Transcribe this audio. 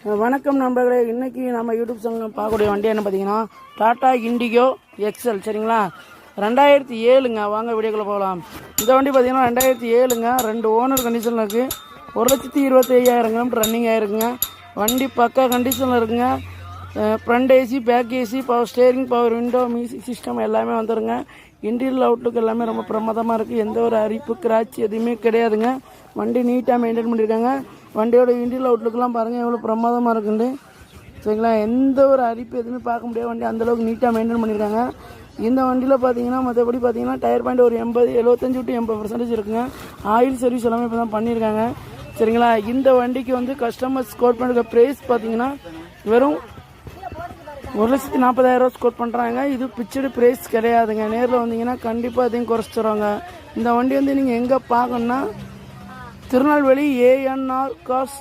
வணக்கம் நண்பர்களே, இன்றைக்கி நம்ம யூடியூப் சேனலில் பார்க்கக்கூடிய வண்டி என்ன பார்த்தீங்கன்னா டாடா இண்டிகோ எக்ஸல். சரிங்களா, 2007ங்க. வாங்க வீடியோக்குள்ளே போகலாம். இந்த வண்டி பார்த்தீங்கன்னா 2007ங்க. 2 ஓனர் கண்டிஷனில் இருக்குது. 1,25,000 கிலோமீட்டர் ரன்னிங் ஆகிருக்குங்க. வண்டி பக்கா கண்டிஷனில் இருக்குங்க. Front AC, back AC, power steering, power window, music system எல்லாமே வந்துடுங்க. இன்டீரியல் அவுட்லுக் எல்லாமே ரொம்ப பிரமாதமாக இருக்குது. எந்த ஒரு அரிப்பு கிராச் எதுவுமே கிடையாதுங்க. வண்டி நீட்டாக மெயின்டைன் பண்ணியிருக்காங்க. வண்டியோட இன்டீரியல் அவுட்லுக்கெலாம் பாருங்கள் எவ்வளோ பிரமாதமாக இருக்குண்டு. சரிங்களா, எந்த ஒரு அரிப்பு எதுவுமே பார்க்க முடியாது. வண்டி அந்தளவுக்கு நீட்டாக மெயின்டைன் பண்ணியிருக்காங்க. இந்த வண்டியில் பார்த்தீங்கன்னா மற்றபடி பார்த்தீங்கன்னா டயர் பாயிண்ட் ஒரு 75 to 80% இருக்குங்க. ஆயில் சர்வீஸ் எல்லாமே இப்போ தான் பண்ணியிருக்காங்க. சரிங்களா, இந்த வண்டிக்கு வந்து கஸ்டமர் ஸ்கோர் பண்ணுற ப்ரைஸ் பார்த்தீங்கன்னா வெறும் 1,40,000 ஸ்கோர் பண்ணுறாங்க. இது பிக்சடு ப்ரைஸ் கிடையாதுங்க. நேரில் வந்தீங்கன்னா கண்டிப்பாக அதையும் குறைச்சி தருவாங்க. இந்த வண்டி வந்து நீங்கள் எங்கே பார்க்கணுன்னா திருநெல்வேலி ANR காஸ்